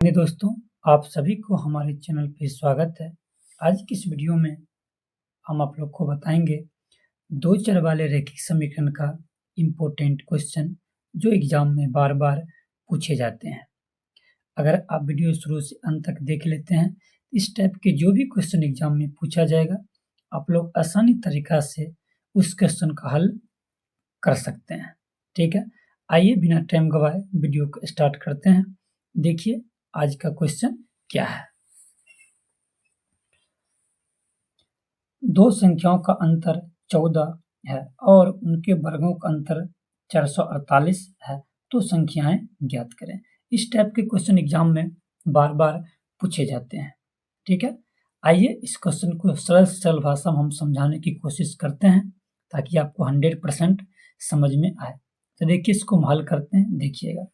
मेरे दोस्तों, आप सभी को हमारे चैनल पे स्वागत है। आज की इस वीडियो में हम आप लोग को बताएंगे दो चर वाले रैखिक समीकरण का इम्पोर्टेंट क्वेश्चन जो एग्जाम में बार-बार पूछे जाते हैं। अगर आप वीडियो शुरू से अंत तक देख लेते हैं, इस टाइप के जो भी क्वेश्चन एग्जाम में पूछा जाएगा, आप लोग आसानी तरीका से उस क्वेश्चन का हल कर सकते हैं। ठीक है, आइए बिना टाइम गवाए वीडियो को स्टार्ट करते हैं। देखिए आज का क्वेश्चन क्या है। दो संख्याओं का अंतर 14 है और उनके वर्गों का अंतर 448 है, तो संख्याएं ज्ञात करें। इस टाइप के क्वेश्चन एग्जाम में बार बार पूछे जाते हैं। ठीक है, आइए इस क्वेश्चन को सरल सरल भाषा में हम समझाने की कोशिश करते हैं ताकि आपको 100% समझ में आए। तो देखिए इसको हम हल करते हैं। देखिएगा,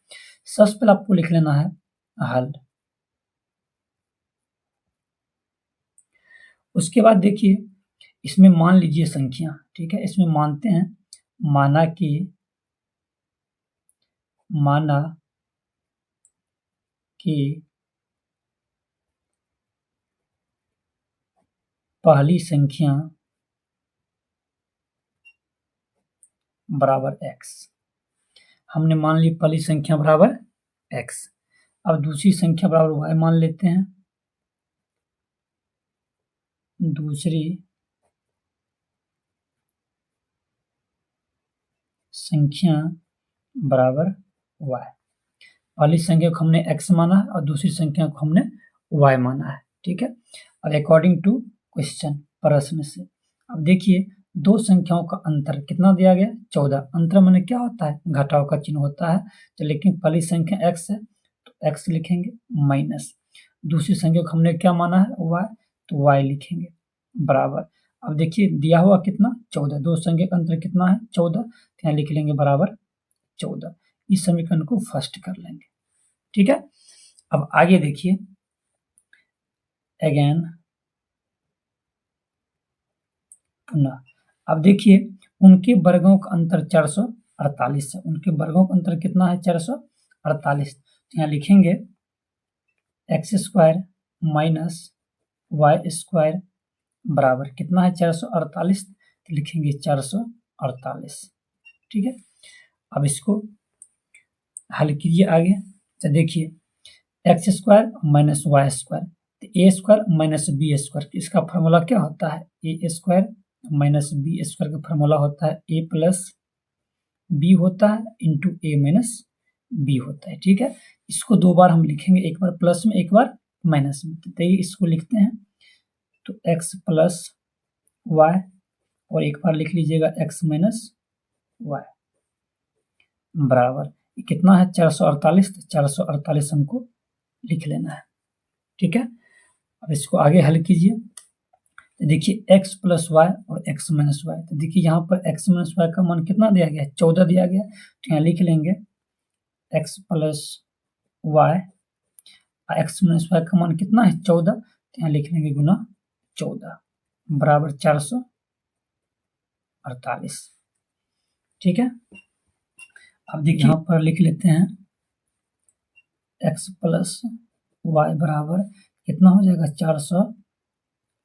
सबसे पहले आपको लिख लेना है हल। उसके बाद देखिए इसमें मान लीजिए संख्या। ठीक है, इसमें मानते हैं माना कि पहली संख्या बराबर x। हमने मान ली पहली संख्या बराबर x। अब दूसरी संख्या बराबर y मान लेते हैं। दूसरी संख्या बराबर y। पहली संख्या को हमने x माना है और दूसरी संख्या को हमने y माना है। ठीक है, अब अकॉर्डिंग टू क्वेश्चन, प्रश्न से अब देखिए दो संख्याओं का अंतर कितना दिया गया, 14। अंतर माने क्या होता है, घटाव का चिन्ह होता है। तो लेकिन पहली संख्या x है तो x लिखेंगे माइनस, दूसरी संख्या को हमने क्या माना है y, तो y लिखेंगे बराबर। अब देखिए दिया हुआ कितना 14, दो संख्या का अंतर कितना है 14, तो यहाँ लिख लेंगे बराबर 14। इस समीकरण को फर्स्ट कर लेंगे। ठीक है, अब आगे देखिए अगेन पुनः। अब देखिए उनके वर्गों का अंतर 448 है। उनके वर्गों का अंतर कितना है 448। तो यहाँ लिखेंगे x square minus y square बराबर कितना है 448, तो लिखेंगे 448। ठीक है, अब इसको हल कीजिए आगे। तो देखिए x square minus y square, तो a square minus b square, इसका फॉर्मूला क्या होता है, a square minus b square का फॉर्मूला होता है ए प्लस बी होता है इंटू ए माइनस बी होता है। ठीक है, इसको दो बार हम लिखेंगे, एक बार प्लस में एक बार माइनस में। तो इसको लिखते हैं तो एक्स प्लस वाई और एक बार लिख लीजिएगा एक्स माइनस वाई बराबर कितना है 448। तो 448 हमको लिख लेना है। ठीक है, अब इसको आगे हल कीजिए। तो देखिए x प्लस वाई और x माइनस वाई, तो देखिए यहाँ पर x माइनस वाई का मान कितना दिया गया है 14 दिया गया। तो यहाँ लिख लेंगे x plus y, x minus y का मान कितना है 14, तो यहाँ लिख लेंगे गुना 14 बराबर 448। ठीक है, अब देखिए यहाँ पर लिख लेते हैं x प्लस वाई बराबर कितना हो जाएगा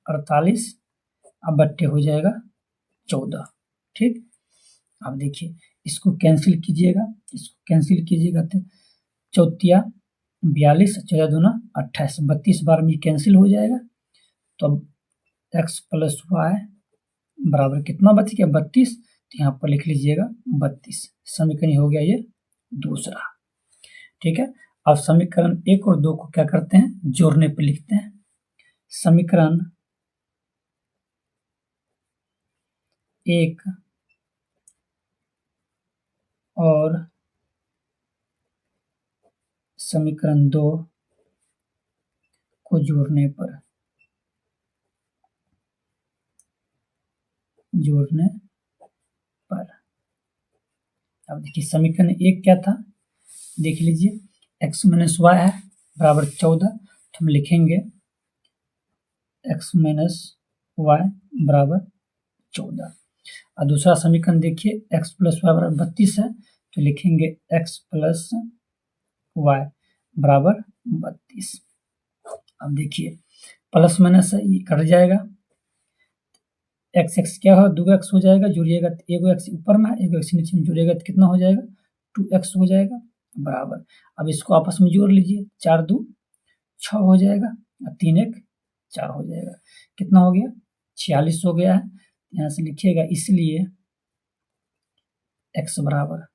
448, अब बट्टे हो जाएगा 14। ठीक, अब देखिए इसको कैंसिल कीजिएगा, तो 14 42, 14 दूना 28, 32 बार में कैंसिल हो जाएगा। तो अब x प्लस वाई बराबर कितना बच गया 32, तो यहाँ पर लिख लीजिएगा 32। समीकरण हो गया ये दूसरा। ठीक है, अब समीकरण 1 और 2 को क्या करते हैं, जोड़ने पर लिखते हैं। समीकरण 1 और समीकरण 2 को जोड़ने पर अब देखिए समीकरण 1 क्या था, देख लीजिए x माइनस वाई है बराबर 14, तो हम लिखेंगे x माइनस वाई बराबर 14। और दूसरा समीकरण देखिए x प्लस वाई बराबर 32 है, तो लिखेंगे x प्लस वाई बराबर 32। अब देखिए प्लस माइनस ये कट जाएगा, एक्स क्या हो 2x हो जाएगा, जुड़िएगा तो एगो एक्स ऊपर में एगो एक्स नीचे में, जुड़िएगा तो कितना हो जाएगा 2x हो जाएगा बराबर। अब इसको आपस में जोड़ लीजिए, 4 2 6 हो जाएगा और 3 1 4 हो जाएगा, कितना हो गया 46 हो गया है। यहाँ से लिखिएगा इसलिए x बराबर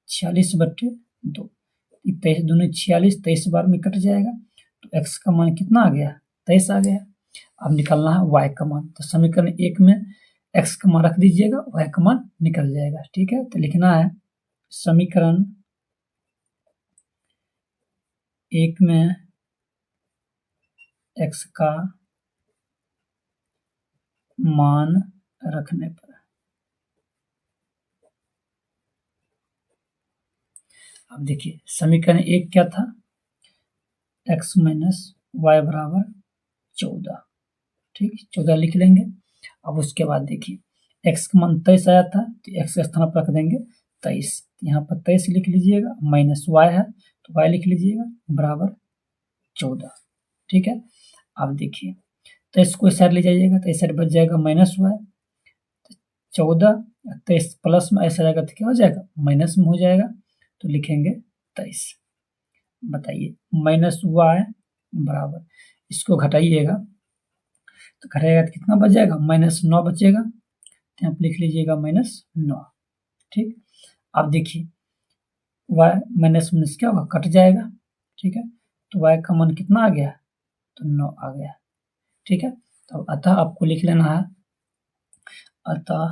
46/2, 23 दूनी 46, 23 बार में कट जाएगा तो x का मान कितना आ गया 23 आ गया। अब निकालना है y का मान, तो समीकरण 1 में x का मान रख दीजिएगा, y का मान निकल जाएगा। ठीक है, तो लिखना है समीकरण 1 में x का मान रखने पर, अब देखिए समीकरण 1 क्या था, x माइनस वाई बराबर 14, ठीक 14 लिख लेंगे। अब उसके बाद देखिए x का मान 23 आया था तो x के स्थान पर रख देंगे 23, यहाँ पर 23 लिख लीजिएगा, माइनस y है तो y लिख लीजिएगा बराबर 14। ठीक है, अब देखिए 23 को इस साइड ले जाइएगा तो इस साइड बच जाएगा माइनस y, 14 23 प्लस में ऐसा जाएगा तो क्या हो जाएगा माइनस में हो जाएगा, तो लिखेंगे 23। बताइए माइनस y बराबर, इसको घटाइएगा तो घटाएगा तो कितना बच जाएगा -9 बचेगा, तो यहाँ पर लिख लीजिएगा -9। ठीक, अब देखिए y माइनस माइनस क्या होगा कट जाएगा। ठीक है, तो y का मान कितना आ गया तो 9 आ गया। ठीक है, तो अतः आपको लिख लेना है, अतः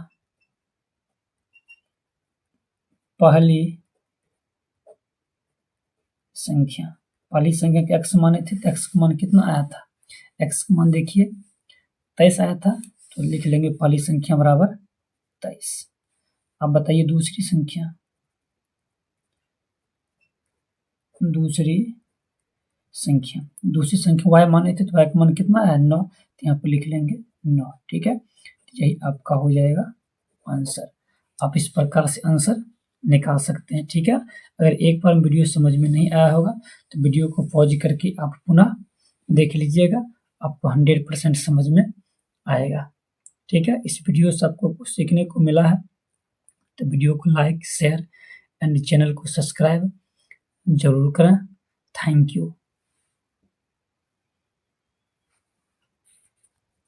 पहली संख्या के x माने थे तो x का मान कितना आया था, x का मान देखिए 23 आया था, तो लिख लेंगे पहली संख्या बराबर 23। अब बताइए दूसरी संख्या y माने थे तो y का मान कितना है 9, तो यहाँ पर लिख लेंगे 9। ठीक है, यही आपका हो जाएगा आंसर। आप इस प्रकार से आंसर निकाल सकते हैं। ठीक है, अगर एक बार वीडियो समझ में नहीं आया होगा तो वीडियो को पॉज करके आप पुनः देख लीजिएगा, आपको 100% समझ में आएगा। ठीक है, इस वीडियो से आपको कुछ सीखने को मिला है तो वीडियो को लाइक शेयर एंड चैनल को सब्सक्राइब जरूर करें। Thank you.